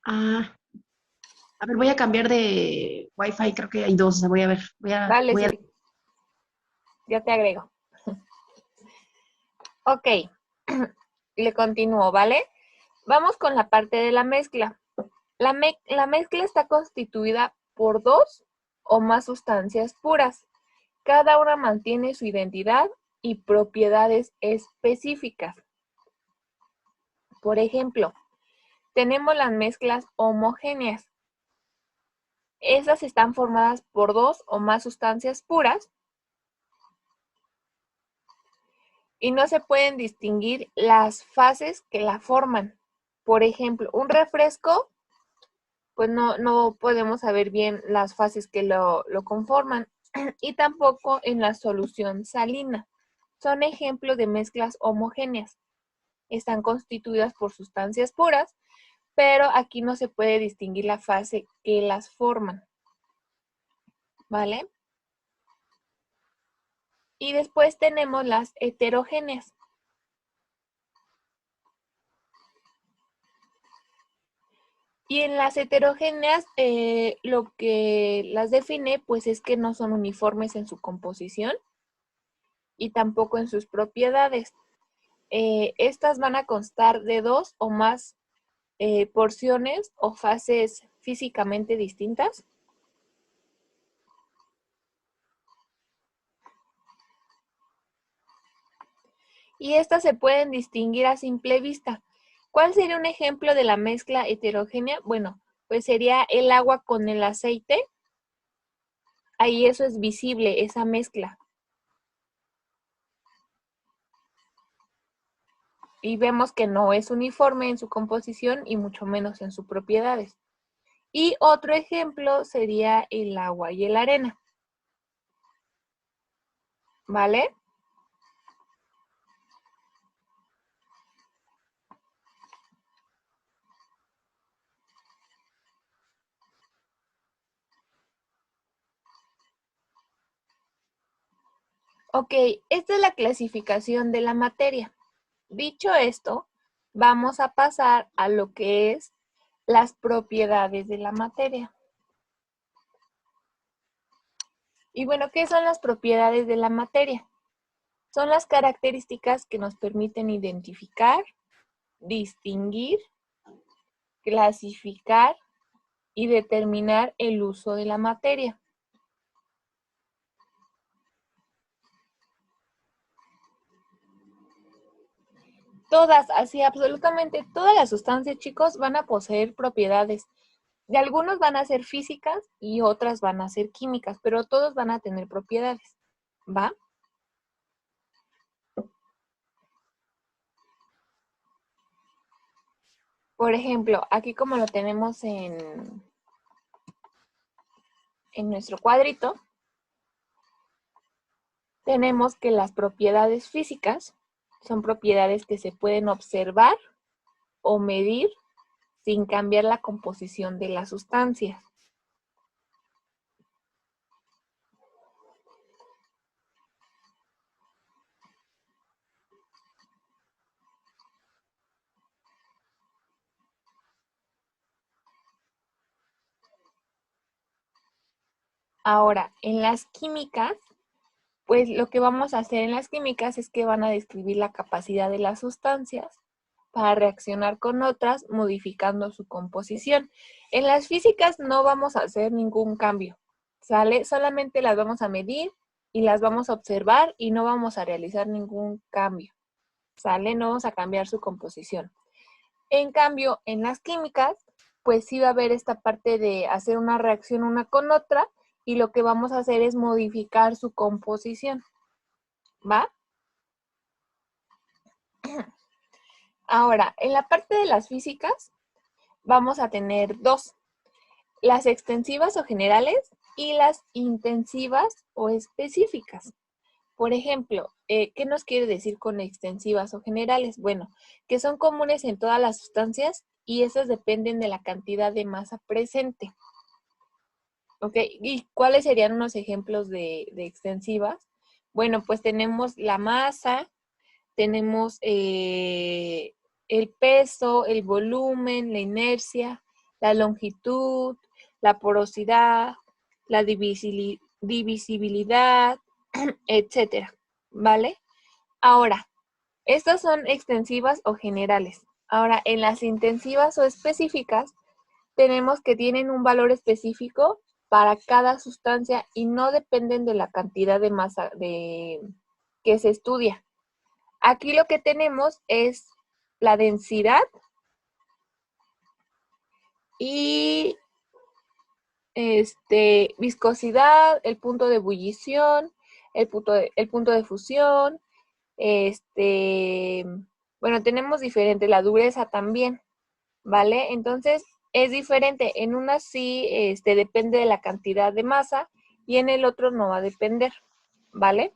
Ah, a ver, voy a cambiar de Wi-Fi, creo que hay dos, voy a ver, Dale, Suri, ya te agrego. Ok, le continúo, ¿vale? Vamos con la parte de la mezcla. La mezcla está constituida por dos o más sustancias puras. Cada una mantiene su identidad y propiedades específicas. Por ejemplo, tenemos las mezclas homogéneas. Esas están formadas por dos o más sustancias puras y no se pueden distinguir las fases que la forman. Por ejemplo, un refresco, pues no podemos saber bien las fases que lo conforman y tampoco en la solución salina. Son ejemplos de mezclas homogéneas. Están constituidas por sustancias puras, pero aquí no se puede distinguir la fase que las forman, ¿vale? Y después tenemos las heterogéneas. Y en las heterogéneas, lo que las define, pues es que no son uniformes en su composición y tampoco en sus propiedades. Estas van a constar de dos o más porciones o fases físicamente distintas. Y estas se pueden distinguir a simple vista. ¿Cuál sería un ejemplo de la mezcla heterogénea? Bueno, pues sería el agua con el aceite. Ahí eso es visible, esa mezcla. Y vemos que no es uniforme en su composición y mucho menos en sus propiedades. Y otro ejemplo sería el agua y la arena. ¿Vale? Ok, esta es la clasificación de la materia. Dicho esto, vamos a pasar a lo que es las propiedades de la materia. Y bueno, ¿qué son las propiedades de la materia? Son las características que nos permiten identificar, distinguir, clasificar y determinar el uso de la materia. Todas, así absolutamente todas las sustancias, chicos, van a poseer propiedades. De algunos van a ser físicas y otras van a ser químicas, pero todos van a tener propiedades. ¿Va? Por ejemplo, aquí como lo tenemos en nuestro cuadrito, tenemos que las propiedades físicas son propiedades que se pueden observar o medir sin cambiar la composición de la sustancia. Ahora, en las químicas, pues lo que vamos a hacer en las químicas es que van a describir la capacidad de las sustancias para reaccionar con otras, modificando su composición. En las físicas no vamos a hacer ningún cambio, ¿sale? Solamente las vamos a medir y las vamos a observar y no vamos a realizar ningún cambio, ¿sale? No vamos a cambiar su composición. En cambio, en las químicas, pues sí va a haber esta parte de hacer una reacción una con otra y lo que vamos a hacer es modificar su composición, ¿va? Ahora, en la parte de las físicas, vamos a tener dos, las extensivas o generales y las intensivas o específicas. Por ejemplo, ¿qué nos quiere decir con extensivas o generales? Bueno, que son comunes en todas las sustancias y esas dependen de la cantidad de masa presente. ¿Ok? ¿Y cuáles serían unos ejemplos de extensivas? Bueno, pues tenemos la masa, tenemos el peso, el volumen, la inercia, la longitud, la porosidad, la divisibilidad, etcétera, ¿vale? Ahora, estas son extensivas o generales. Ahora, en las intensivas o específicas, tenemos que tienen un valor específico para cada sustancia y no dependen de la cantidad de masa que se estudia. Aquí lo que tenemos es la densidad y viscosidad, el punto de ebullición, el punto de fusión, bueno, tenemos diferente, la dureza también, ¿vale? Entonces, es diferente. En una sí depende de la cantidad de masa y en el otro no va a depender, ¿vale?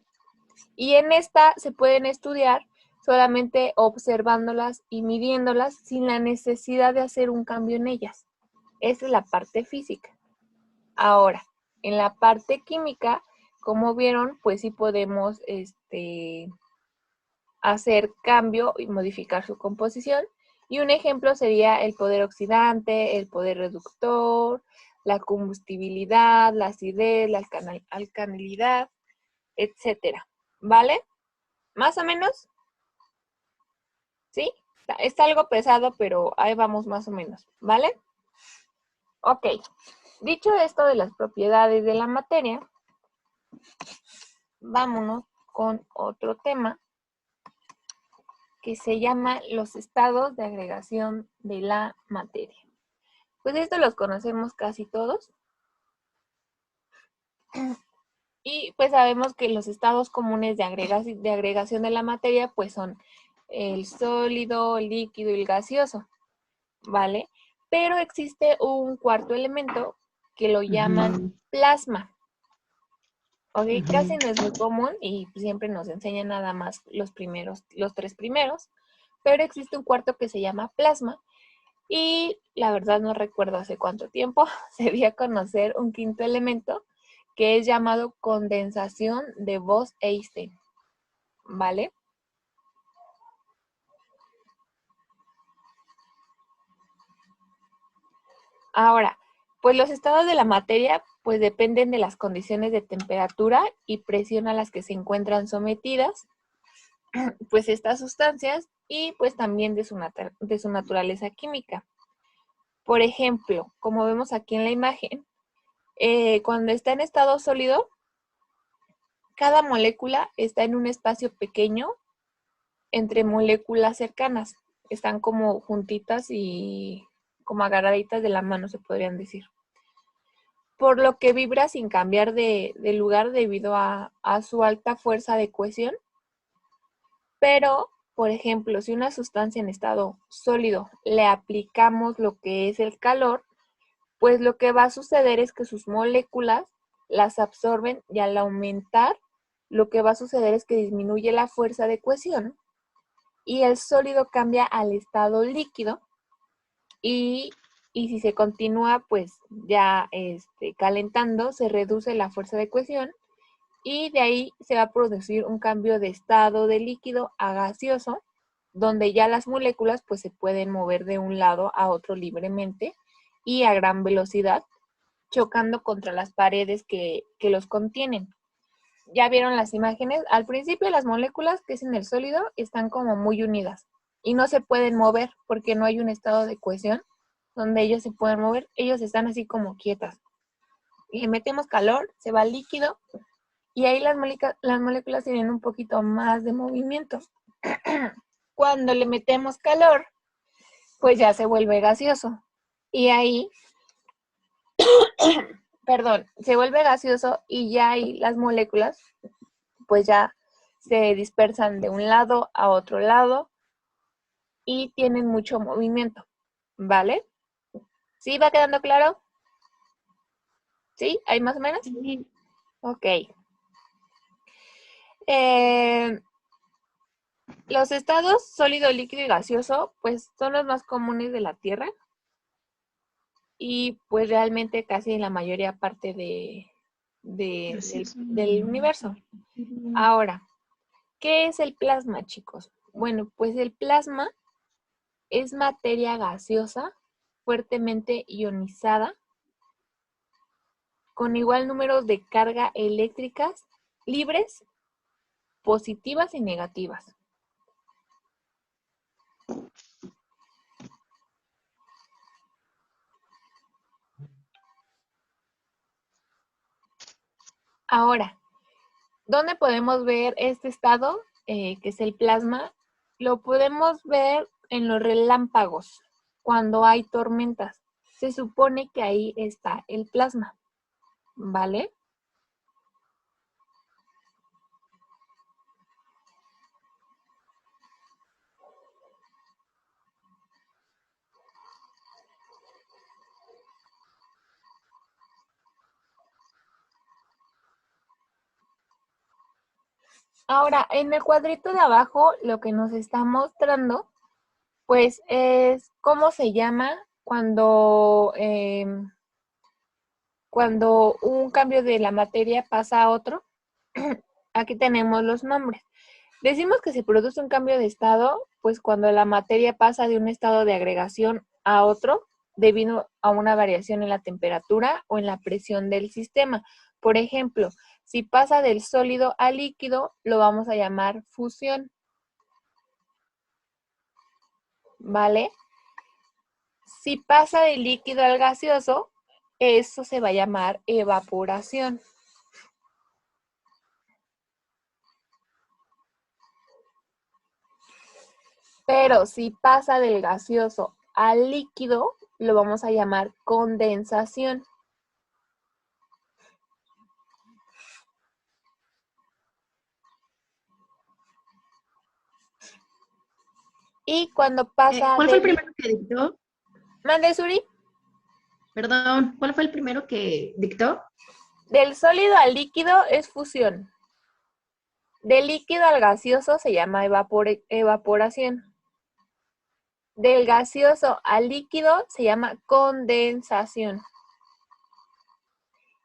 Y en esta se pueden estudiar solamente observándolas y midiéndolas sin la necesidad de hacer un cambio en ellas. Esa es la parte física. Ahora, en la parte química, como vieron, pues sí podemos hacer cambio y modificar su composición. Y un ejemplo sería el poder oxidante, el poder reductor, la combustibilidad, la acidez, la alcanilidad, etcétera. ¿Vale? ¿Más o menos? ¿Sí? Está algo pesado, pero ahí vamos más o menos. ¿Vale? Ok. Dicho esto de las propiedades de la materia, vámonos con otro tema que se llama los estados de agregación de la materia. Pues esto los conocemos casi todos. Y pues sabemos que los estados comunes de agregación de la materia pues son el sólido, el líquido y el gaseoso, ¿vale? Pero existe un cuarto elemento que lo llaman plasma. ¿Ok? Casi no es muy común y siempre nos enseñan nada más los tres primeros, pero existe un cuarto que se llama plasma y la verdad no recuerdo hace cuánto tiempo se dio a conocer un quinto elemento que es llamado condensación de Bose-Einstein, ¿vale? Ahora, pues los estados de la materia pues dependen de las condiciones de temperatura y presión a las que se encuentran sometidas pues estas sustancias y pues también de su naturaleza química. Por ejemplo, como vemos aquí en la imagen, cuando está en estado sólido, cada molécula está en un espacio pequeño entre moléculas cercanas. Están como juntitas y como agarraditas de la mano, se podrían decir. Por lo que vibra sin cambiar de lugar debido a su alta fuerza de cohesión. Pero, por ejemplo, si una sustancia en estado sólido le aplicamos lo que es el calor, pues lo que va a suceder es que sus moléculas las absorben y al aumentar, lo que va a suceder es que disminuye la fuerza de cohesión y el sólido cambia al estado líquido y si se continúa pues ya calentando, se reduce la fuerza de cohesión y de ahí se va a producir un cambio de estado de líquido a gaseoso, donde ya las moléculas pues se pueden mover de un lado a otro libremente y a gran velocidad, chocando contra las paredes que los contienen. Ya vieron las imágenes, al principio las moléculas que es en el sólido están como muy unidas y no se pueden mover porque no hay un estado de cohesión donde ellos se pueden mover, ellos están así como quietas. Y le metemos calor, se va al líquido y ahí las moléculas tienen un poquito más de movimiento. Cuando le metemos calor, pues ya se vuelve gaseoso. Y ahí, perdón, se vuelve gaseoso y ya ahí las moléculas, pues ya se dispersan de un lado a otro lado y tienen mucho movimiento, ¿vale? ¿Sí va quedando claro? ¿Sí? ¿Hay más o menos? Sí. Ok. Los estados sólido, líquido y gaseoso, pues son los más comunes de la Tierra y pues realmente casi en la mayoría parte del universo. Ahora, ¿qué es el plasma, chicos? Bueno, pues el plasma es materia gaseosa fuertemente ionizada con igual número de carga eléctricas libres, positivas y negativas. Ahora, ¿dónde podemos ver este estado, que es el plasma? Lo podemos ver en los relámpagos, cuando hay tormentas. Se supone que ahí está el plasma, ¿vale? Ahora, en el cuadrito de abajo, lo que nos está mostrando, pues, es cómo se llama cuando un cambio de la materia pasa a otro. Aquí tenemos los nombres. Decimos que se produce un cambio de estado, pues cuando la materia pasa de un estado de agregación a otro debido a una variación en la temperatura o en la presión del sistema. Por ejemplo, si pasa del sólido al líquido, lo vamos a llamar fusión. ¿Vale? Si pasa del líquido al gaseoso, eso se va a llamar evaporación. Pero si pasa del gaseoso al líquido, lo vamos a llamar condensación. Y cuando pasa ¿Cuál fue el primero que dictó? ¿Mande, Suri? Perdón, ¿cuál fue el primero que dictó? Del sólido al líquido es fusión. Del líquido al gaseoso se llama evaporación. Del gaseoso al líquido se llama condensación.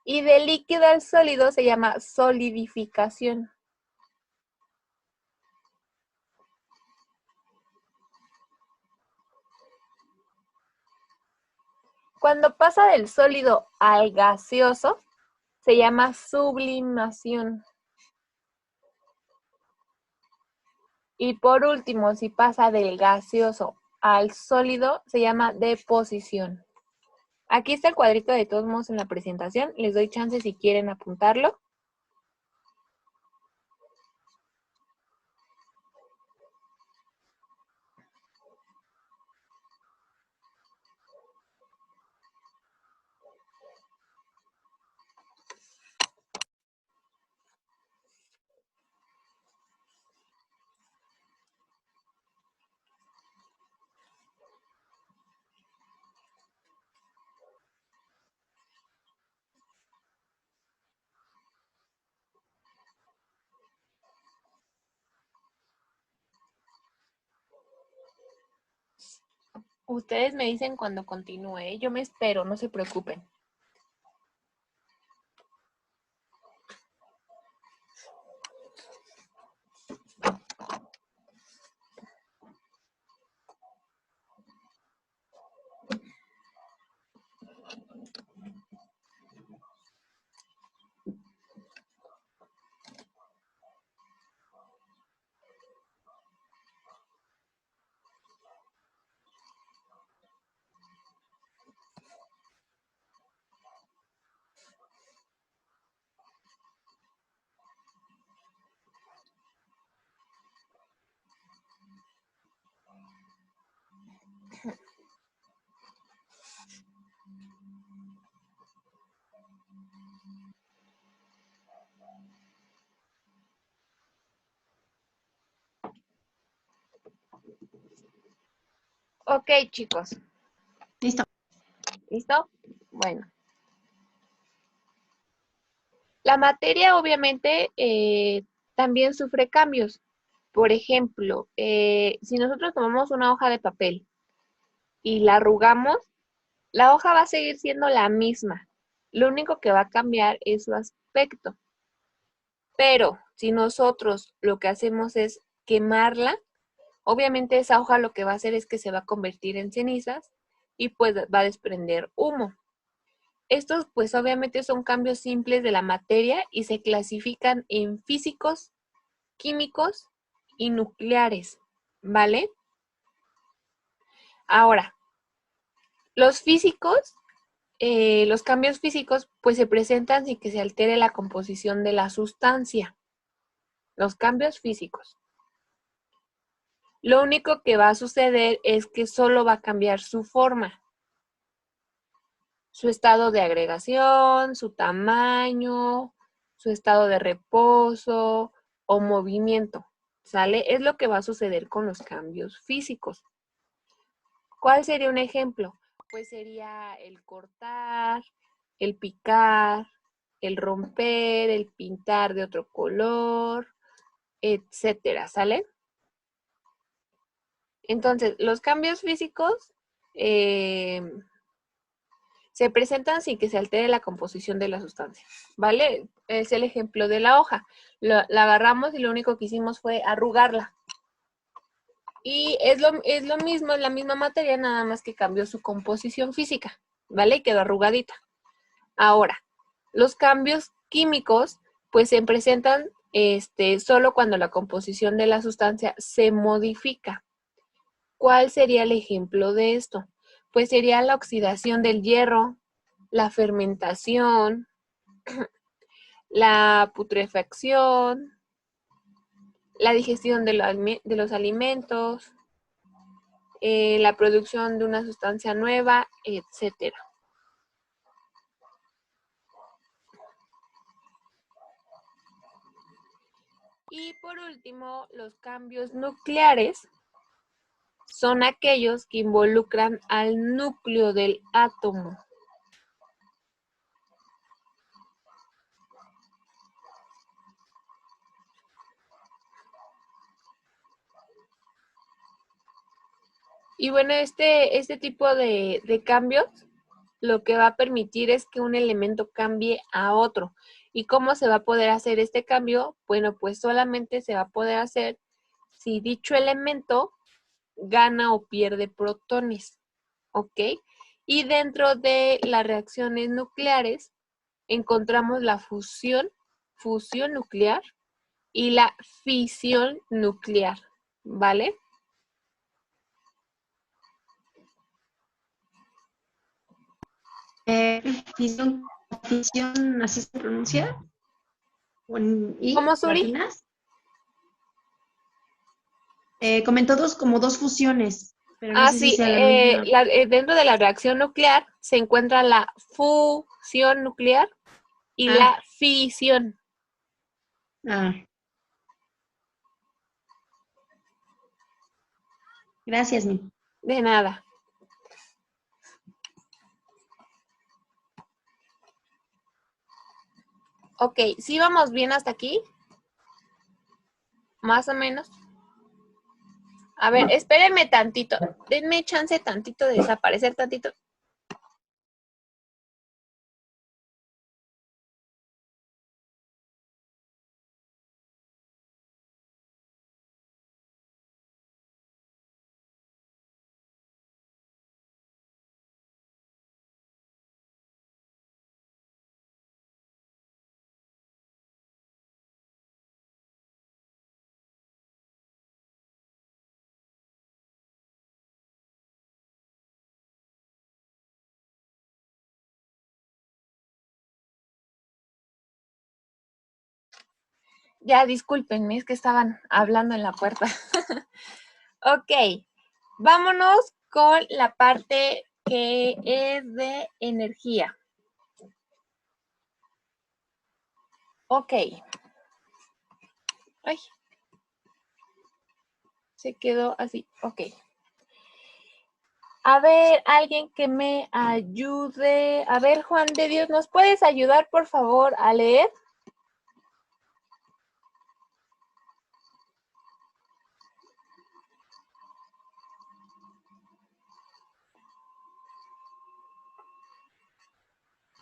Y del líquido al sólido se llama solidificación. Cuando pasa del sólido al gaseoso, se llama sublimación. Y por último, si pasa del gaseoso al sólido, se llama deposición. Aquí está el cuadrito de todos modos en la presentación. Les doy chance si quieren apuntarlo. Ustedes me dicen cuando continúe. Yo me espero, no se preocupen. Ok, chicos. Listo. ¿Listo? Bueno. La materia obviamente también sufre cambios. Por ejemplo, si nosotros tomamos una hoja de papel y la arrugamos, la hoja va a seguir siendo la misma. Lo único que va a cambiar es su aspecto. Pero si nosotros lo que hacemos es quemarla, obviamente esa hoja lo que va a hacer es que se va a convertir en cenizas y pues va a desprender humo. Estos pues obviamente son cambios simples de la materia y se clasifican en físicos, químicos y nucleares, ¿vale? Ahora, los físicos, los cambios físicos pues se presentan sin que se altere la composición de la sustancia. Los cambios físicos. Lo único que va a suceder es que solo va a cambiar su forma, su estado de agregación, su tamaño, su estado de reposo o movimiento, ¿sale? Es lo que va a suceder con los cambios físicos. ¿Cuál sería un ejemplo? Pues sería el cortar, el picar, el romper, el pintar de otro color, etcétera, ¿sale? Entonces, los cambios físicos se presentan sin que se altere la composición de la sustancia, ¿vale? Es el ejemplo de la hoja. La agarramos y lo único que hicimos fue arrugarla. Y es lo mismo, es la misma materia, nada más que cambió su composición física, ¿vale? Y quedó arrugadita. Ahora, los cambios químicos, pues se presentan solo cuando la composición de la sustancia se modifica. ¿Cuál sería el ejemplo de esto? Pues sería la oxidación del hierro, la fermentación, la putrefacción, la digestión de los alimentos, la producción de una sustancia nueva, etcétera. Y por último, los cambios nucleares son aquellos que involucran al núcleo del átomo. Y bueno, este tipo de cambios lo que va a permitir es que un elemento cambie a otro. ¿Y cómo se va a poder hacer este cambio? Bueno, pues solamente se va a poder hacer si dicho elemento gana o pierde protones, ¿ok? Y dentro de las reacciones nucleares encontramos la fusión nuclear y la fisión nuclear, ¿vale? Fisión, fisión, ¿así se pronuncia? ¿Con ¿Cómo, I Suri? latinas? Comentó como dos fusiones, pero no sé si Sí, sea la misma. dentro de la reacción nuclear se encuentra la fusión nuclear y Ah, la fisión. ah, gracias, Mi. De nada. Ok, ¿sí vamos bien hasta aquí? Más o menos. A ver, espérenme tantito. Denme chance tantito de desaparecer tantito. Ya, discúlpenme, es que estaban hablando en la puerta. Ok, vámonos con la parte que es de energía. Ok. Ay, se quedó así. Ok. A ver, alguien que me ayude. A ver, Juan de Dios, ¿nos puedes ayudar, por favor, a leer?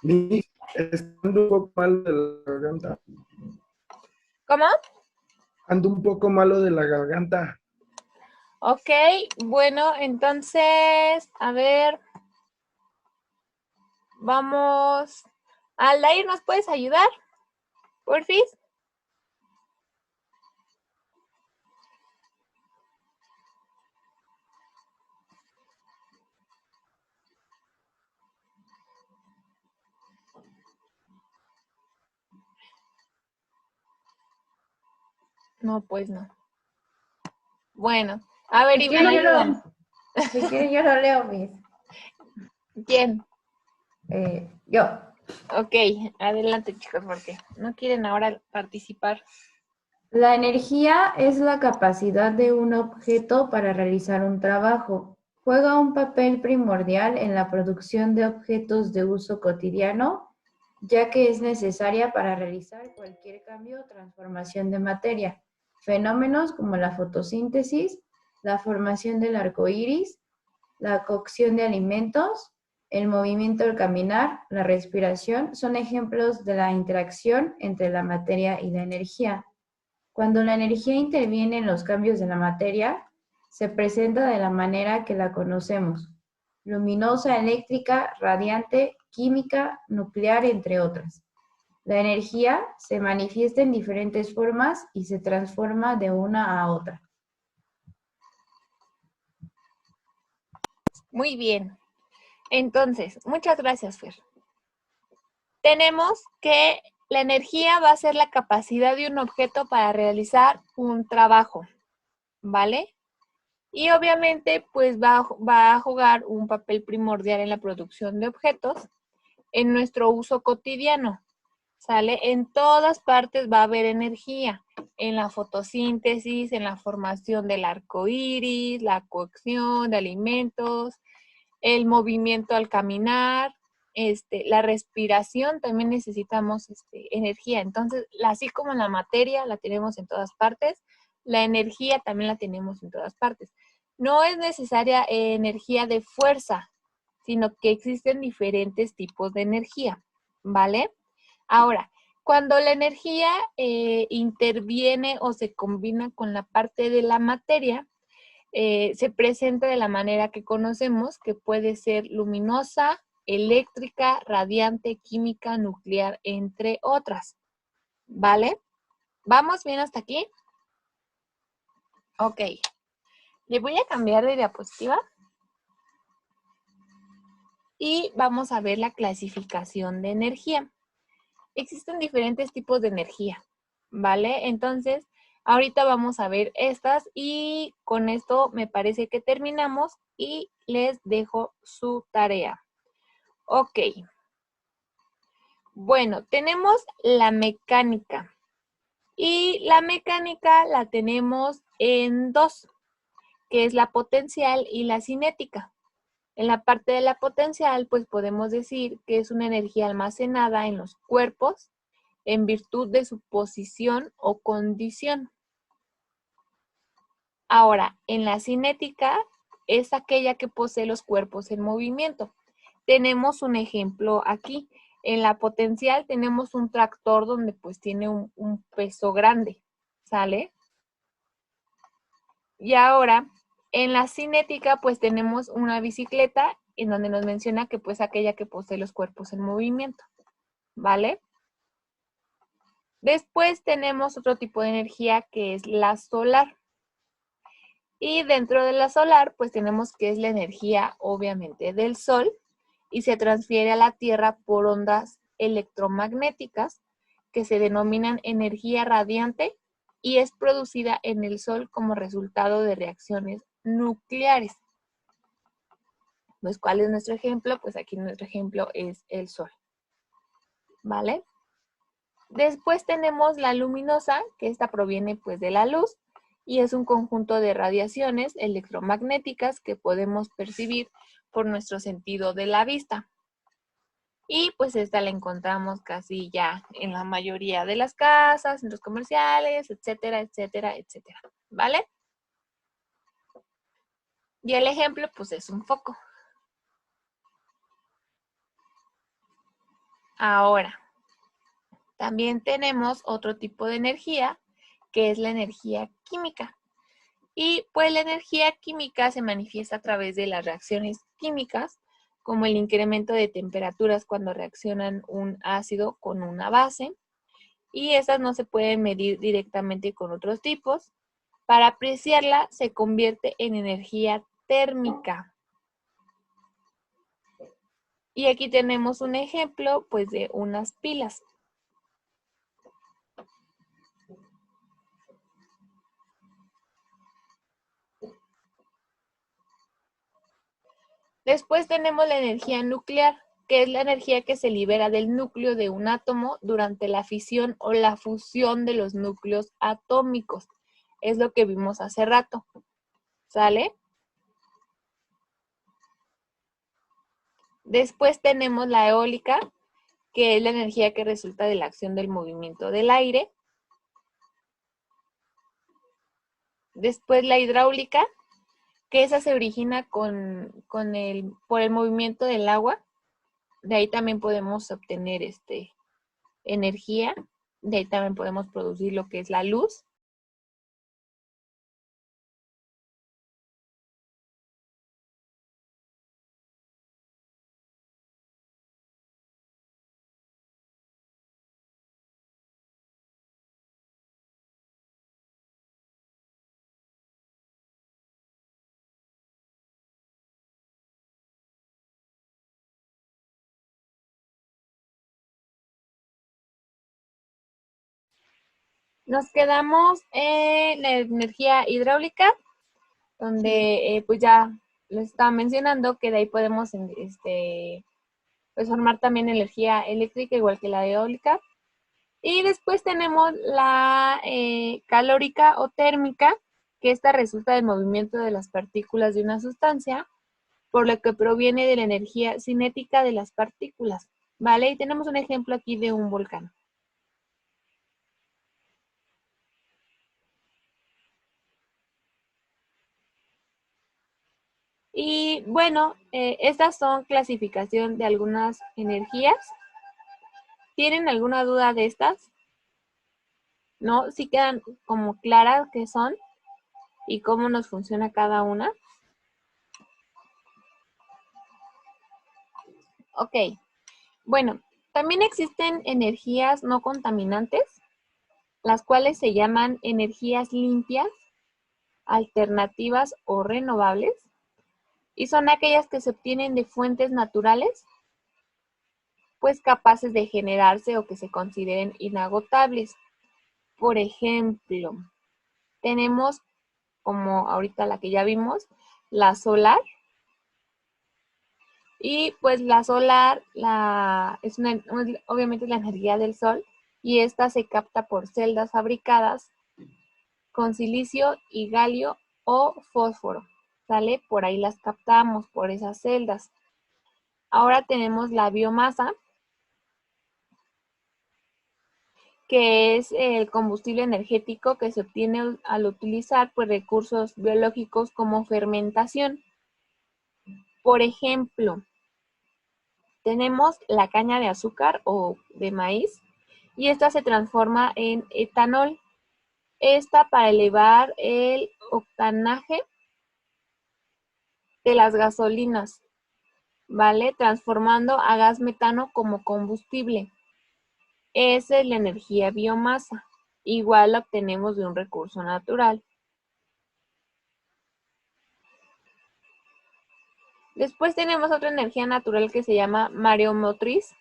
Ando un poco malo de la garganta. ¿Cómo? Ando un poco malo de la garganta. Ok, bueno, entonces, a ver. Vamos. Aldair, ¿nos puedes ayudar? Porfis. No, pues no. Bueno, a ver, Si Iván, quieren, ayúdanos. si quieren, yo lo leo, Miss. ¿Quién? Yo. Ok, adelante, chicos, porque no quieren ahora participar. La energía es la capacidad de un objeto para realizar un trabajo. Juega un papel primordial en la producción de objetos de uso cotidiano, ya que es necesaria para realizar cualquier cambio o transformación de materia. Fenómenos como la fotosíntesis, la formación del arco iris, la cocción de alimentos, el movimiento al caminar, la respiración, son ejemplos de la interacción entre la materia y la energía. Cuando la energía interviene en los cambios de la materia, se presenta de la manera que la conocemos: luminosa, eléctrica, radiante, química, nuclear, entre otras. La energía se manifiesta en diferentes formas y se transforma de una a otra. Muy bien. Entonces, muchas gracias, Fer. Tenemos que la energía va a ser la capacidad de un objeto para realizar un trabajo, ¿vale? Y obviamente, pues va a jugar un papel primordial en la producción de objetos en nuestro uso cotidiano, ¿sale? En todas partes va a haber energía, en la fotosíntesis, en la formación del arco iris, la cocción de alimentos, el movimiento al caminar, la respiración, también necesitamos energía. Entonces, así como la materia la tenemos en todas partes, la energía también la tenemos en todas partes. No es necesaria energía de fuerza, sino que existen diferentes tipos de energía, ¿vale? Ahora, cuando la energía interviene o se combina con la parte de la materia, se presenta de la manera que conocemos, que puede ser luminosa, eléctrica, radiante, química, nuclear, entre otras. ¿Vale? ¿Vamos bien hasta aquí? Ok. Le voy a cambiar de diapositiva. Y vamos a ver la clasificación de energía. Existen diferentes tipos de energía, ¿vale? Entonces, ahorita vamos a ver estas y con esto me parece que terminamos y les dejo su tarea. Ok. Bueno, tenemos la mecánica. Y la mecánica la tenemos en dos, que es la potencial y la cinética. En la parte de la potencial, pues podemos decir que es una energía almacenada en los cuerpos en virtud de su posición o condición. Ahora, en la cinética es aquella que posee los cuerpos en movimiento. Tenemos un ejemplo aquí. En la potencial tenemos un tractor donde pues tiene un peso grande, ¿sale? Y ahora, en la cinética pues tenemos una bicicleta en donde nos menciona que pues aquella que posee los cuerpos en movimiento, ¿vale? Después tenemos otro tipo de energía que es la solar. Y dentro de la solar, pues tenemos que es la energía, obviamente, del Sol y se transfiere a la Tierra por ondas electromagnéticas que se denominan energía radiante y es producida en el Sol como resultado de reacciones nucleares. Pues, ¿cuál es nuestro ejemplo? Pues aquí nuestro ejemplo es el Sol, ¿vale? Después tenemos la luminosa, que esta proviene pues de la luz y es un conjunto de radiaciones electromagnéticas que podemos percibir por nuestro sentido de la vista. Y pues esta la encontramos casi ya en la mayoría de las casas, centros comerciales, etcétera, etcétera, etcétera, ¿vale? Y el ejemplo pues es un foco. Ahora, también tenemos otro tipo de energía, que es la energía química. Y pues la energía química se manifiesta a través de las reacciones químicas como el incremento de temperaturas cuando reaccionan un ácido con una base. Y esas no se pueden medir directamente con otros tipos. Para apreciarla se convierte en energía térmica. Y aquí tenemos un ejemplo, pues, de unas pilas. Después tenemos la energía nuclear, que es la energía que se libera del núcleo de un átomo durante la fisión o la fusión de los núcleos atómicos. Es lo que vimos hace rato. ¿Sale? Después tenemos la eólica, que es la energía que resulta de la acción del movimiento del aire. Después la hidráulica, que esa se origina por el movimiento del agua. De ahí también podemos obtener energía. De ahí también podemos producir lo que es la luz. Nos quedamos en la energía hidráulica, donde pues ya les estaba mencionando que de ahí podemos pues formar también energía eléctrica igual que la eólica. Y después tenemos la calórica o térmica, que esta resulta del movimiento de las partículas de una sustancia, por lo que proviene de la energía cinética de las partículas, ¿vale? Y tenemos un ejemplo aquí de un volcán. Y bueno, estas son clasificación de algunas energías. ¿Tienen alguna duda de estas? ¿No? ¿Sí quedan como claras qué son y cómo nos funciona cada una? Ok. Bueno, también existen energías no contaminantes, las cuales se llaman energías limpias, alternativas o renovables, y son aquellas que se obtienen de fuentes naturales, pues capaces de generarse o que se consideren inagotables. Por ejemplo, tenemos, como ahorita la que ya vimos, la solar. Y pues la solar obviamente es la energía del sol, y esta se capta por celdas fabricadas con silicio y galio o fósforo. ¿Sale? Por ahí las captamos, por esas celdas. Ahora tenemos la biomasa, que es el combustible energético que se obtiene al utilizar pues, recursos biológicos como fermentación. Por ejemplo, tenemos la caña de azúcar o de maíz, y esta se transforma en etanol. Esta para elevar el octanaje de las gasolinas, ¿vale? Transformando a gas metano como combustible. Esa es la energía biomasa. Igual la obtenemos de un recurso natural. Después tenemos otra energía natural que se llama mareomotriz.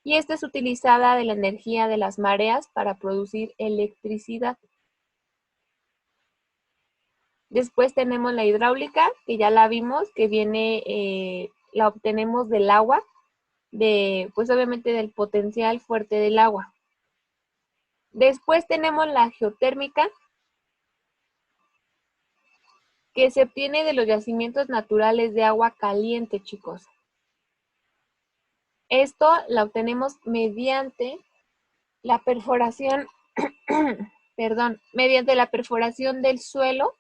Y esta es utilizada de la energía de las mareas para producir electricidad. Después tenemos la hidráulica, que ya la vimos, que viene, la obtenemos del agua, pues obviamente del potencial fuerte del agua. Después tenemos la geotérmica, que se obtiene de los yacimientos naturales de agua caliente, chicos. Esto la obtenemos mediante la perforación, mediante la perforación del suelo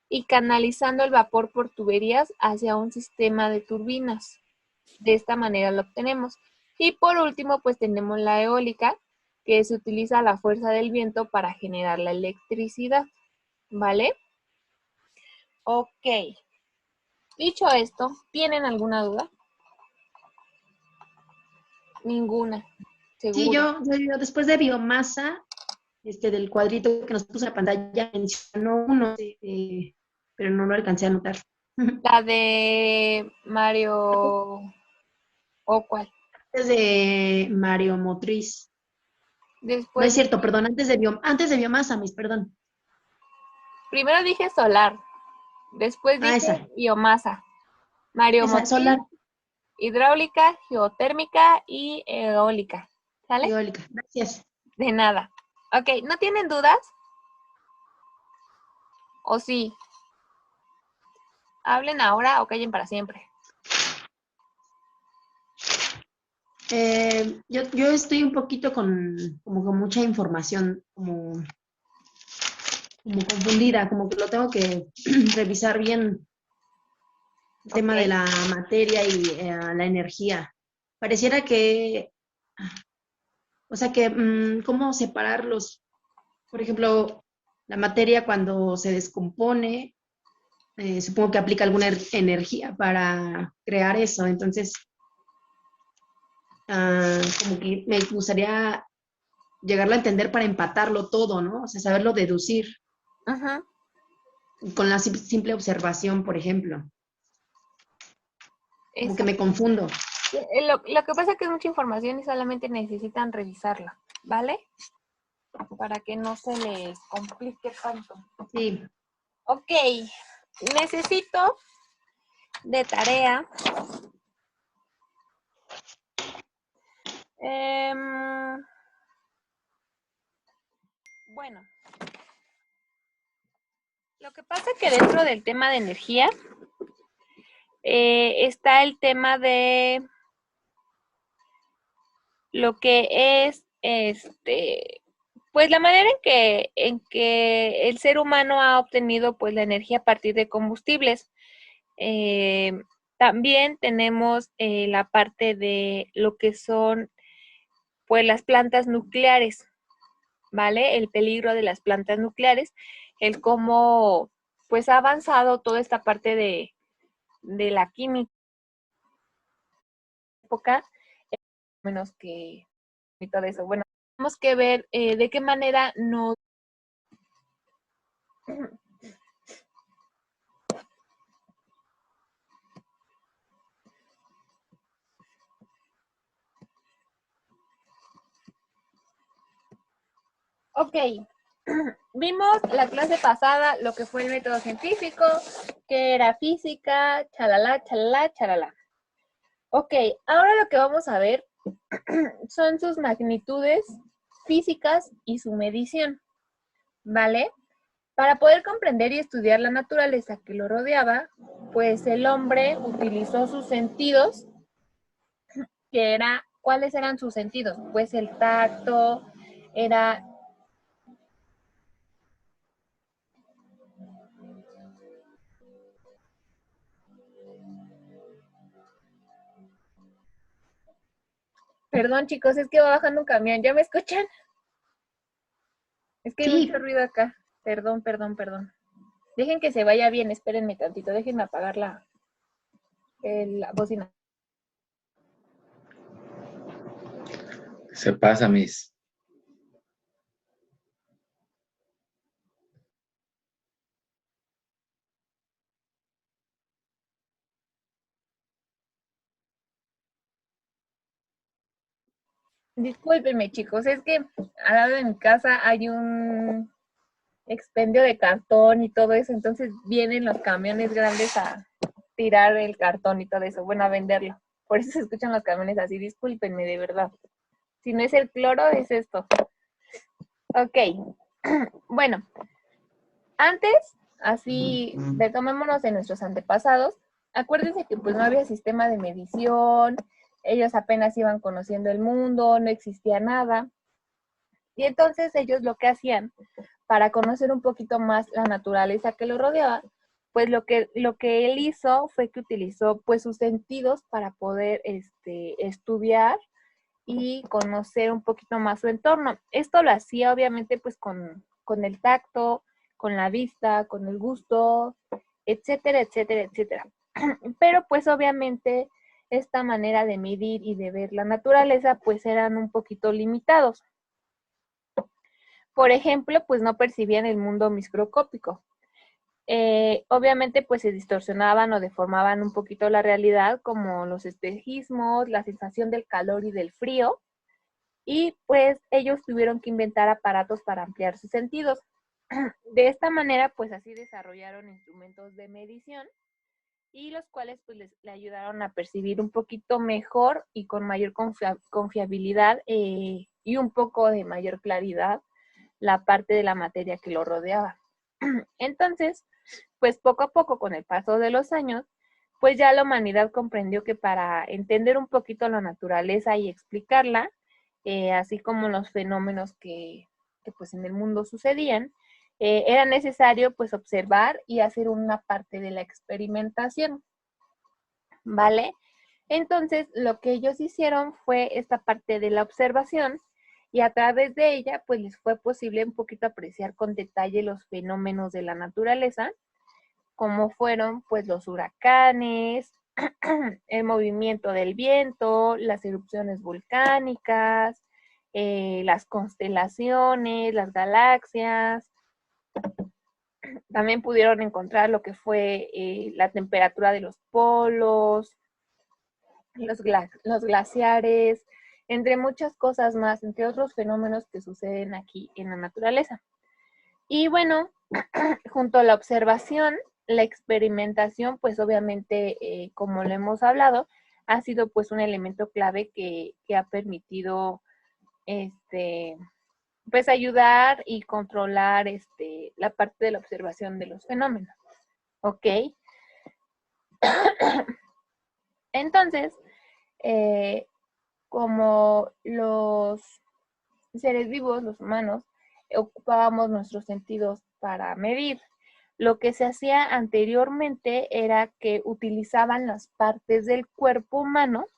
y canalizando el vapor por tuberías hacia un sistema de turbinas. De esta manera lo obtenemos. Y por último, pues tenemos la eólica, que se utiliza la fuerza del viento para generar la electricidad, ¿vale? Ok. Dicho esto, ¿tienen alguna duda? Ninguna, Sí, seguro. yo después de biomasa, del cuadrito que nos puso en la pantalla, mencionó uno, pero no lo alcancé a anotar. La de Mario, ¿o cuál? Antes de Mario Motriz. No Después es cierto, dije, perdón, antes de biomasa, perdón. primero dije solar, después Ah, dije esa, biomasa, solar mareomotriz, hidráulica, geotérmica y eólica. ¿Sale? eólica. Gracias. De nada. Ok, ¿no tienen dudas? ¿O sí? Hablen ahora o callen para siempre. Yo estoy un poquito como con mucha información, como confundida, como que lo tengo que revisar bien, el Ok. tema de la materia y la energía. Pareciera que, o sea que, ¿cómo separarlos? Por ejemplo, la materia cuando se descompone, supongo que aplica alguna energía para crear eso. Entonces, como que me gustaría llegarlo a entender para empatarlo todo, ¿no? O sea, saberlo deducir Ajá. con la simple observación, por ejemplo. Como que Exacto. me confundo. Lo que pasa es que es mucha información y solamente necesitan revisarla, ¿vale? Para que no se les complique tanto. Sí. Ok, necesito de tarea bueno, lo que pasa es que dentro del tema de energía está el tema de lo que es pues la manera en que el ser humano ha obtenido pues la energía a partir de combustibles. Eh, También tenemos la parte de lo que son pues las plantas nucleares, ¿vale? El peligro de las plantas nucleares, el cómo pues ha avanzado toda esta parte de la química época, menos que y todo eso. Bueno, tenemos que ver de qué manera nos... Ok, vimos la clase pasada lo que fue el método científico, que era física, chalala, chalala, chalala. Ok, ahora lo que vamos a ver son sus magnitudes físicas y su medición, ¿vale? Para poder comprender y estudiar la naturaleza que lo rodeaba, pues el hombre utilizó sus sentidos, que era, ¿cuáles eran sus sentidos? Pues el tacto, era... Perdón chicos, es que va bajando un camión, ¿ya me escuchan? Es que hay mucho Sí, ruido acá. Perdón, perdón, perdón. Dejen que se vaya bien, espérenme tantito, déjenme apagar la bocina. Se pasa, Miss. Discúlpenme chicos, es que al lado de mi casa hay un expendio de cartón y todo eso, entonces vienen los camiones grandes a tirar el cartón y todo eso, bueno, a venderlo. Por eso se escuchan los camiones así, discúlpenme de verdad. Si no es el cloro, es esto. Ok, bueno, antes, así, retomémonos de nuestros antepasados. Acuérdense que pues no había sistema de medición, ellos apenas iban conociendo el mundo, no existía nada. Y entonces ellos lo que hacían para conocer un poquito más la naturaleza que lo rodeaba, pues lo que él hizo fue que utilizó pues sus sentidos para poder estudiar y conocer un poquito más su entorno. Esto lo hacía obviamente pues con el tacto, con la vista, con el gusto, etcétera, etcétera, etcétera. Pero pues obviamente esta manera de medir y de ver la naturaleza pues eran un poquito limitados. Por ejemplo, pues no percibían el mundo microscópico. Obviamente pues se distorsionaban o deformaban un poquito la realidad, como los espejismos, la sensación del calor y del frío, y pues ellos tuvieron que inventar aparatos para ampliar sus sentidos. De esta manera pues así desarrollaron instrumentos de medición y los cuales pues le ayudaron a percibir un poquito mejor y con mayor confiabilidad y un poco de mayor claridad la parte de la materia que lo rodeaba. Entonces, pues poco a poco, con el paso de los años, pues ya la humanidad comprendió que para entender un poquito la naturaleza y explicarla, así como los fenómenos que pues en el mundo sucedían, era necesario pues observar y hacer una parte de la experimentación, ¿vale? Entonces, lo que ellos hicieron fue esta parte de la observación y a través de ella pues les fue posible un poquito apreciar con detalle los fenómenos de la naturaleza, como fueron pues los huracanes, el movimiento del viento, las erupciones volcánicas, las constelaciones, las galaxias. También pudieron encontrar lo que fue la temperatura de los polos, los glaciares, entre muchas cosas más, entre otros fenómenos que suceden aquí en la naturaleza. Y bueno, junto a la observación, la experimentación, pues obviamente, como lo hemos hablado, ha sido pues un elemento clave que ha permitido pues ayudar y controlar la parte de la observación de los fenómenos. ¿Ok? Entonces, como los seres vivos, los humanos, ocupábamos nuestros sentidos para medir. Lo que se hacía anteriormente era que utilizaban las partes del cuerpo humano,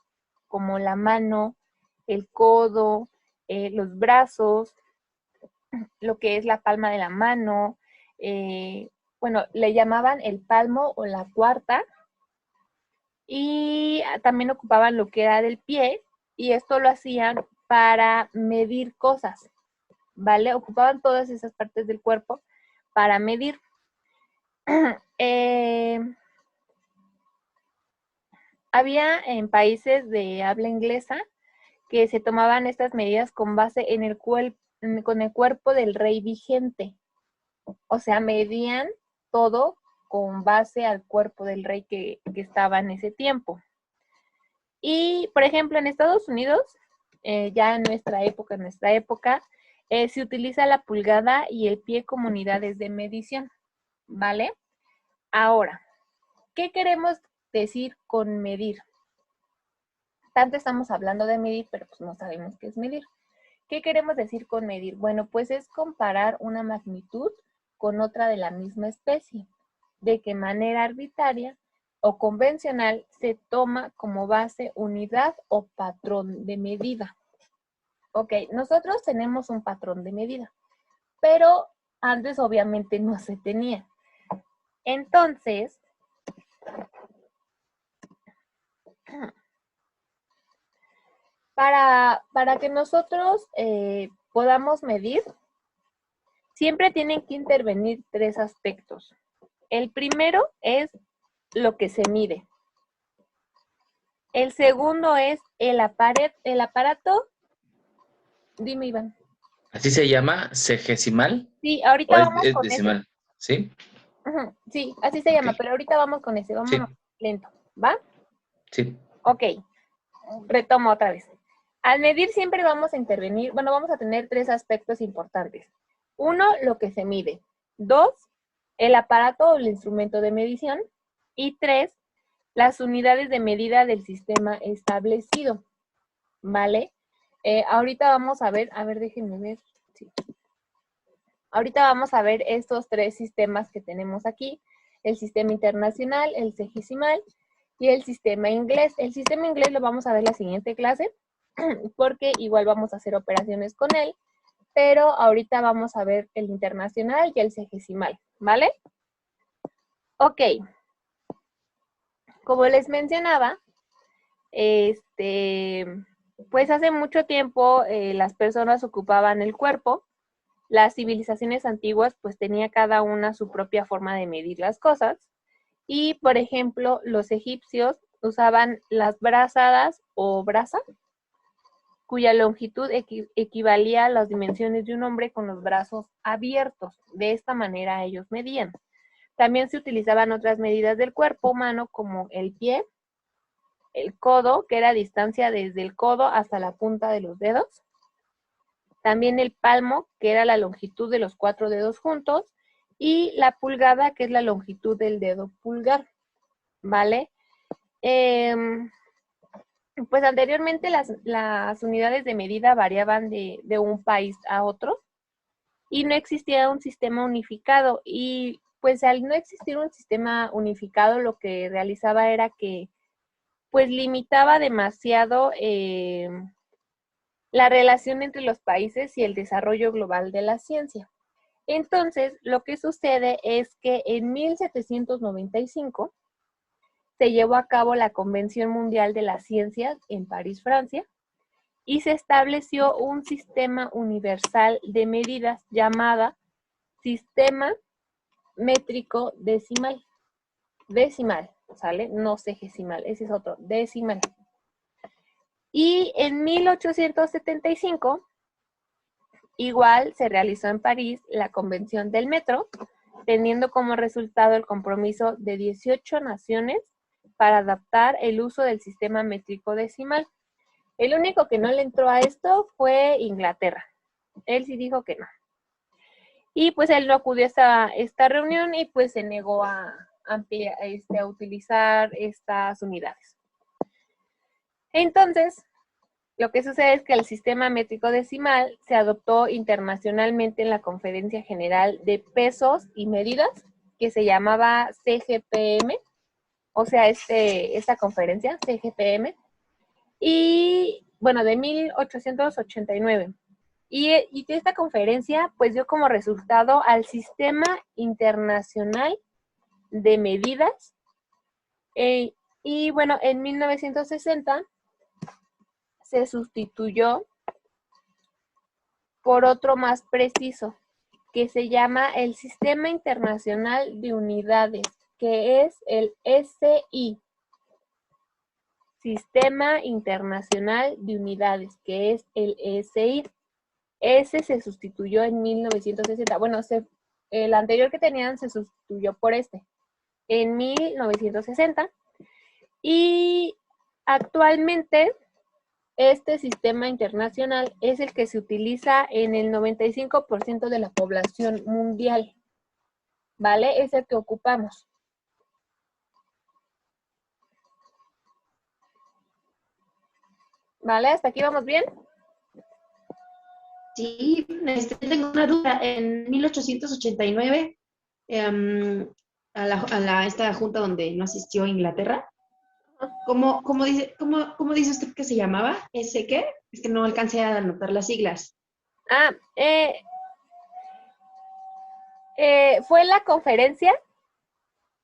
como la mano, el codo, los brazos, lo que es la palma de la mano, bueno, le llamaban el palmo o la cuarta, y también ocupaban lo que era del pie, y esto lo hacían para medir cosas, ¿vale? Ocupaban todas esas partes del cuerpo para medir. Había en países de habla inglesa que se tomaban estas medidas con base en con el cuerpo del rey vigente. O sea, medían todo con base al cuerpo del rey que estaba en ese tiempo. Y, por ejemplo, en Estados Unidos, ya en nuestra época, se utiliza la pulgada y el pie como unidades de medición, ¿vale? Ahora, ¿qué queremos decir con medir? Tanto estamos hablando de medir, pero pues no sabemos qué es medir. ¿Qué queremos decir con medir? Bueno, pues es comparar una magnitud con otra de la misma especie, de qué manera arbitraria o convencional se toma como base unidad o patrón de medida. Ok, nosotros tenemos un patrón de medida, pero antes obviamente no se tenía. Entonces, para que nosotros podamos medir, siempre tienen que intervenir tres aspectos. El primero es lo que se mide. El segundo es el aparato. Dime, Iván. ¿Así se llama? ¿Sexagesimal? Sí, ¿O ahorita vamos es con ese. decimal? ¿Sí? Sí, así se llama, Ok. pero ahorita vamos con ese. Vamos Sí, lento, ¿va? sí. Ok, retomo otra vez. Al medir siempre vamos a intervenir, bueno, vamos a tener tres aspectos importantes. Uno, lo que se mide. Dos, el aparato o el instrumento de medición. Y tres, las unidades de medida del sistema establecido, ¿vale? Ahorita vamos a ver, déjenme ver. Sí. Ahorita vamos a ver estos tres sistemas que tenemos aquí. El sistema internacional, el sexagesimal y el sistema inglés. El sistema inglés lo vamos a ver en la siguiente clase, porque igual vamos a hacer operaciones con él, pero ahorita vamos a ver el internacional y el sexagesimal, ¿vale? Ok. como les mencionaba, pues hace mucho tiempo las personas ocupaban el cuerpo. Las civilizaciones antiguas pues tenía cada una su propia forma de medir las cosas. Y, por ejemplo, los egipcios usaban las brazadas o brasa, cuya longitud equivalía a las dimensiones de un hombre con los brazos abiertos. De esta manera ellos medían. También se utilizaban otras medidas del cuerpo humano como el pie, el codo, que era distancia desde el codo hasta la punta de los dedos. También el palmo, que era la longitud de los 4 dedos juntos. Y la pulgada, que es la longitud del dedo pulgar. ¿Vale? Pues anteriormente las unidades de medida variaban de un país a otro y no existía un sistema unificado. Y pues al no existir un sistema unificado, lo que realizaba era que pues limitaba demasiado la relación entre los países y el desarrollo global de la ciencia. Entonces, lo que sucede es que en 1795 se llevó a cabo la Convención Mundial de las Ciencias en París, Francia, y se estableció un sistema universal de medidas llamada Sistema Métrico Decimal. Decimal, ¿sale? No sexagesimal, ese es otro, decimal. Y en 1875, igual se realizó en París la Convención del Metro, teniendo como resultado el compromiso de 18 naciones para adaptar el uso del sistema métrico decimal. El único que no le entró a esto fue Inglaterra. Él sí dijo que no. Y pues él no acudió a esta reunión y pues se negó a utilizar estas unidades. Entonces, lo que sucede es que el sistema métrico decimal se adoptó internacionalmente en la Conferencia General de Pesos y Medidas, que se llamaba CGPM, o sea, esta conferencia, CGPM, y bueno, de 1889. Y de esta conferencia, pues dio como resultado al Sistema Internacional de Medidas. Y bueno, en 1960 se sustituyó por otro más preciso, que se llama el Sistema Internacional de Unidades, que es el SI. Sistema Internacional de Unidades, que es el SI. Ese se sustituyó en 1960. Bueno, el anterior que tenían se sustituyó por este en 1960. Y actualmente este sistema internacional es el que se utiliza en el 95% de la población mundial. ¿Vale? Es el que ocupamos. ¿Vale? ¿Hasta aquí vamos bien? Sí, tengo una duda. En 1889, a esta junta donde no asistió Inglaterra, ¿cómo dice usted que se llamaba? ¿Ese qué? Es que no alcancé a anotar las siglas. Fue la Conferencia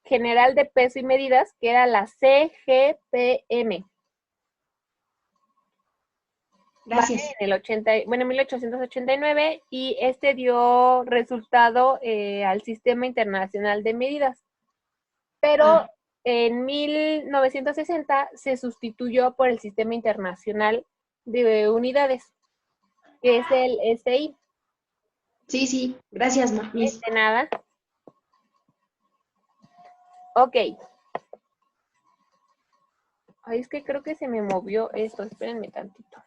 General de Peso y Medidas, que era la CGPM. Gracias. Vale, en 1889, y dio resultado al Sistema Internacional de Medidas. Pero en 1960 se sustituyó por el Sistema Internacional de Unidades, que es el SI. Sí, gracias, Miss. De nada. Ok. Ay, es que creo que se me movió esto. Espérenme tantito.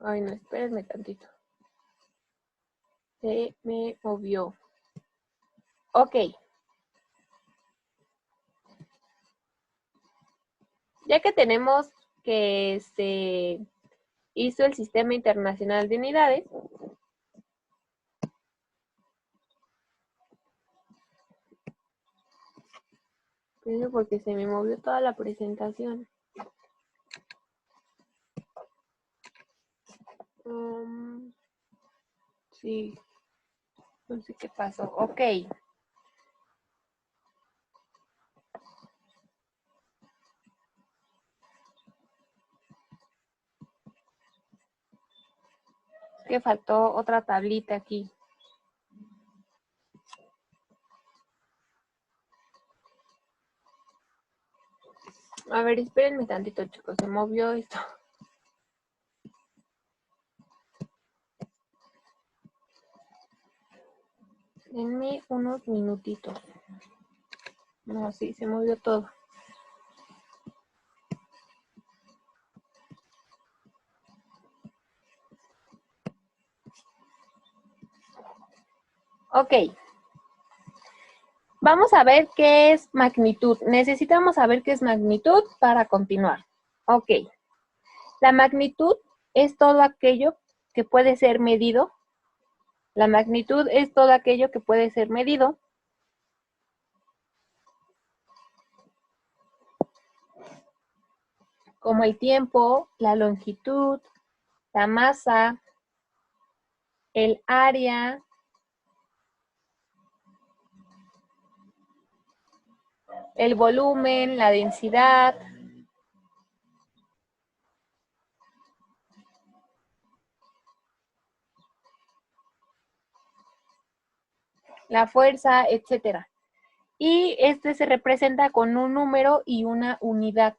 Ay, no, espérenme tantito. Se me movió. Ok. Ya que tenemos que se hizo el Sistema Internacional de Unidades, porque se me movió toda la presentación. Sí. No sé qué pasó. Ok. Es que faltó otra tablita aquí. A ver, espérenme tantito, chicos. Se movió esto. Denme unos minutitos. No, sí, se movió todo. Ok. Vamos a ver qué es magnitud. Necesitamos saber qué es magnitud para continuar. Ok. La magnitud es todo aquello que puede ser medido. La magnitud es todo aquello que puede ser medido. Como el tiempo, la longitud, la masa, el área, el volumen, la densidad, la fuerza, etcétera. Y este se representa con un número y una unidad.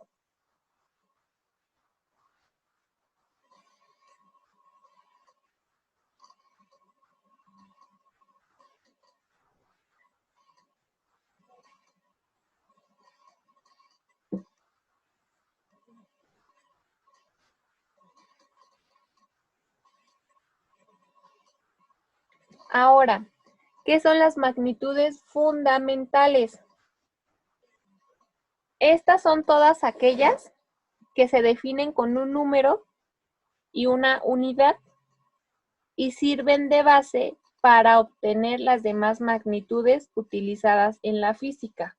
Ahora, ¿qué son las magnitudes fundamentales? Estas son todas aquellas que se definen con un número y una unidad y sirven de base para obtener las demás magnitudes utilizadas en la física.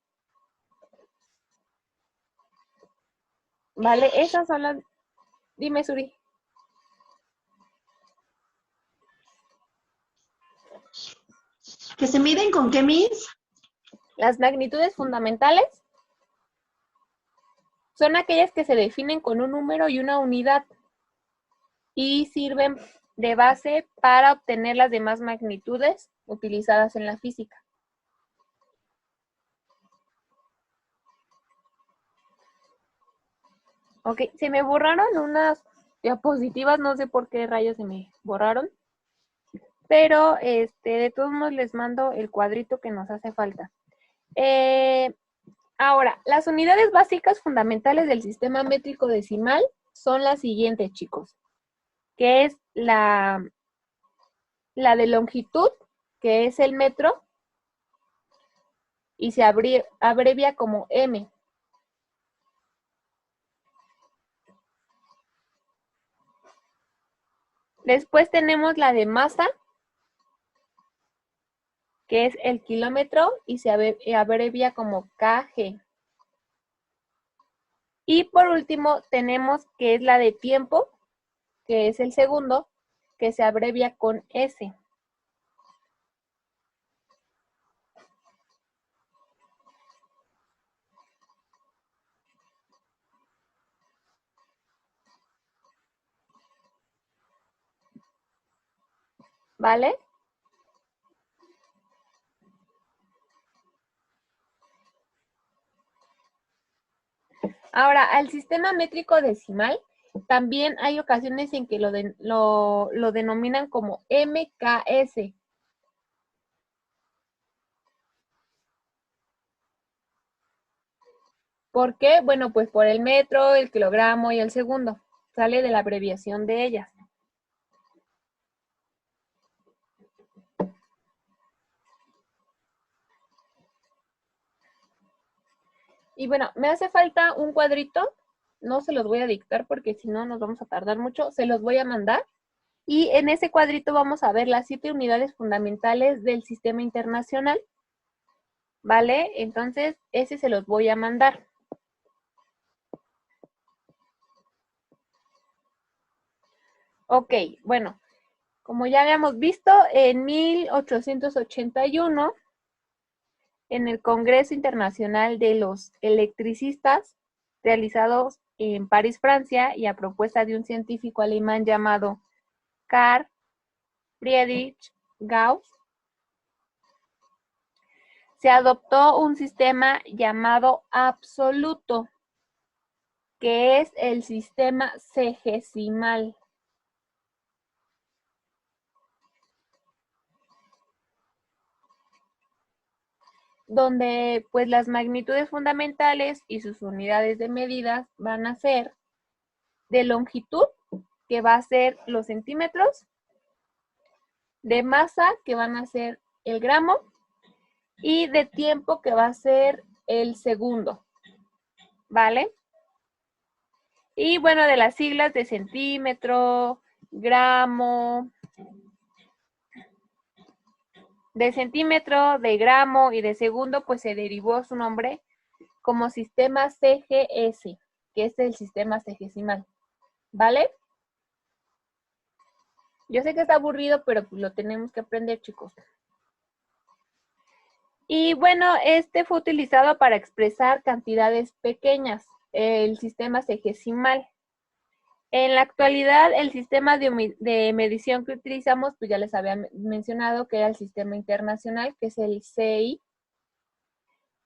¿Vale? Esas son las... Dime, Suri. ¿Que se miden con qué, Miss? Las magnitudes fundamentales son aquellas que se definen con un número y una unidad y sirven de base para obtener las demás magnitudes utilizadas en la física. Ok, se me borraron unas diapositivas, no sé por qué rayos se me borraron, pero de todos modos les mando el cuadrito que nos hace falta. Ahora, las unidades básicas fundamentales del sistema métrico decimal son las siguientes, chicos, que es la de longitud, que es el metro, y se abrevia como M. Después tenemos la de masa, que es el kilómetro, y se abrevia como kg. Y por último tenemos que es la de tiempo, que es el segundo, que se abrevia con S. ¿Vale? Ahora, al sistema métrico decimal, también hay ocasiones en que lo denominan como MKS. ¿Por qué? Bueno, pues por el metro, el kilogramo y el segundo. Sale de la abreviación de ellas. Y bueno, me hace falta un cuadrito. No se los voy a dictar porque si no nos vamos a tardar mucho. Se los voy a mandar. Y en ese cuadrito vamos a ver las 7 unidades fundamentales del sistema internacional. ¿Vale? Entonces, ese se los voy a mandar. Ok, bueno. Como ya habíamos visto, en 1881, en el Congreso Internacional de los Electricistas, realizados en París, Francia, y a propuesta de un científico alemán llamado Carl Friedrich Gauss, se adoptó un sistema llamado absoluto, que es el sistema sexagesimal. Donde pues las magnitudes fundamentales y sus unidades de medidas van a ser de longitud, que va a ser los centímetros, de masa, que van a ser el gramo, y de tiempo, que va a ser el segundo, ¿vale? Y bueno, de las siglas de centímetro, gramo, de centímetro, de gramo y de segundo, pues se derivó su nombre como sistema CGS, que es el sistema sexagesimal, ¿vale? Yo sé que está aburrido, pero lo tenemos que aprender, chicos. Y bueno, este fue utilizado para expresar cantidades pequeñas, el sistema sexagesimal. En la actualidad, el sistema de medición que utilizamos, pues ya les había mencionado que era el sistema internacional, que es el CI.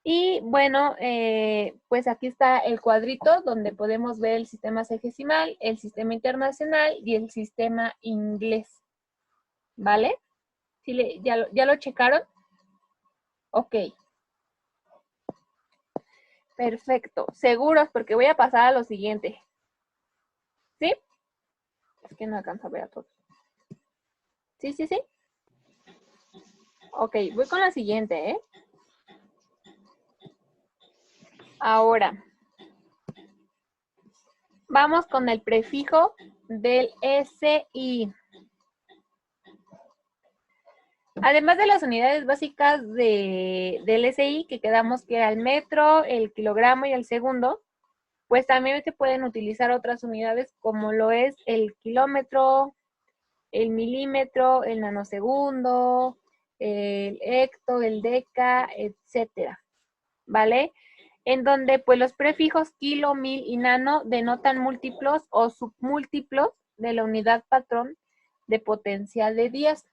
Y bueno, pues aquí está el cuadrito donde podemos ver el sistema sexagesimal, el sistema internacional y el sistema inglés. ¿Vale? ¿Sí ¿Ya lo checaron? Ok. Perfecto. Seguros, porque voy a pasar a lo siguiente. ¿Sí? Es que no alcanzo a ver a todos. ¿Sí, sí, sí? Ok, voy con la siguiente, ¿eh? Ahora, vamos con el prefijo del SI. Además de las unidades básicas del SI, que quedamos que era el metro, el kilogramo y el segundo, pues también se pueden utilizar otras unidades como lo es el kilómetro, el milímetro, el nanosegundo, el hecto, el deca, etcétera, ¿vale? En donde pues los prefijos kilo, mil y nano denotan múltiplos o submúltiplos de la unidad patrón de potencial de 10.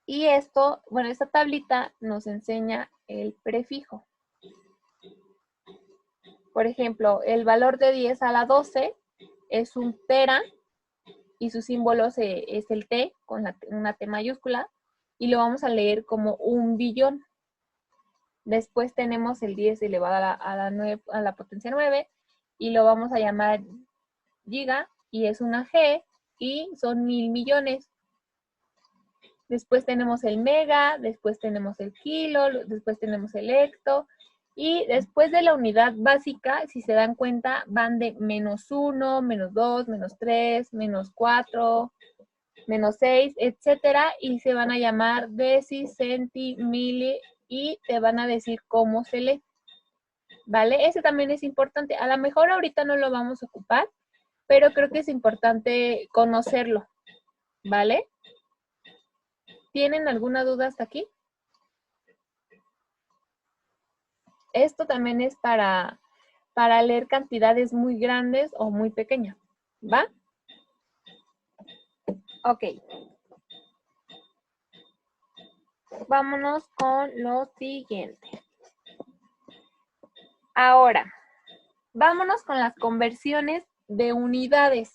Y esto, bueno, esta tablita nos enseña el prefijo. Por ejemplo, el valor de 10 a la 12 es un tera y su símbolo es el T con una T mayúscula y lo vamos a leer como 1.000.000.000. Después tenemos el 10 elevado a la potencia 9 y lo vamos a llamar giga y es una G y son 1.000.000.000. Después tenemos el mega, después tenemos el kilo, después tenemos el hecto. Y después de la unidad básica, si se dan cuenta, van de -1, -2, -3, -4, -6, etcétera. Y se van a llamar deci, centi, mili y te van a decir cómo se lee. ¿Vale? Ese también es importante. A lo mejor ahorita no lo vamos a ocupar, pero creo que es importante conocerlo. ¿Vale? ¿Tienen alguna duda hasta aquí? Esto también es para leer cantidades muy grandes o muy pequeñas, ¿va? Ok. Vámonos con lo siguiente. Ahora, vámonos con las conversiones de unidades.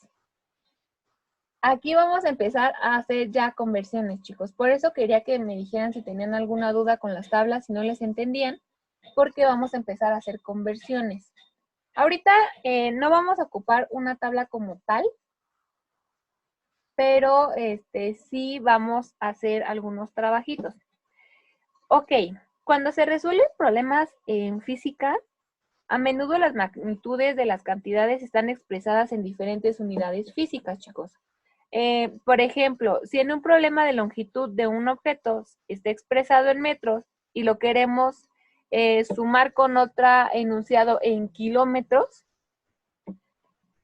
Aquí vamos a empezar a hacer ya conversiones, chicos. Por eso quería que me dijeran si tenían alguna duda con las tablas, si no les entendían, porque vamos a empezar a hacer conversiones. Ahorita no vamos a ocupar una tabla como tal, pero sí vamos a hacer algunos trabajitos. Ok, cuando se resuelven problemas en física, a menudo las magnitudes de las cantidades están expresadas en diferentes unidades físicas, chicos. Por ejemplo, si en un problema de longitud de un objeto está expresado en metros y lo queremos sumar con otro enunciado en kilómetros,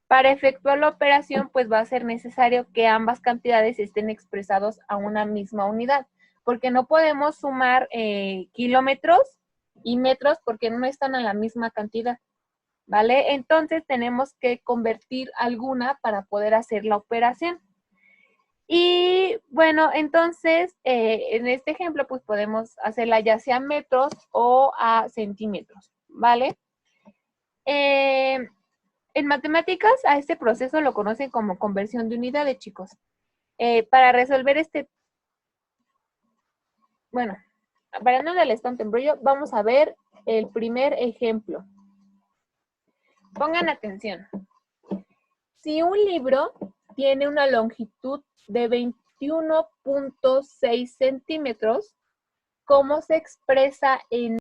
Para efectuar la operación, pues va a ser necesario que ambas cantidades estén expresados a una misma unidad, porque no podemos sumar kilómetros y metros porque no están a la misma cantidad, ¿vale? Entonces tenemos que convertir alguna para poder hacer la operación. Y bueno, entonces en este ejemplo pues podemos hacerla ya sea a metros o a centímetros, ¿vale? En matemáticas a este proceso lo conocen como conversión de unidades, chicos. Para resolver bueno, para no darles tanto embrollo, vamos a ver el primer ejemplo. Pongan atención. Si un libro tiene una longitud de 21.6 centímetros, ¿cómo se expresa en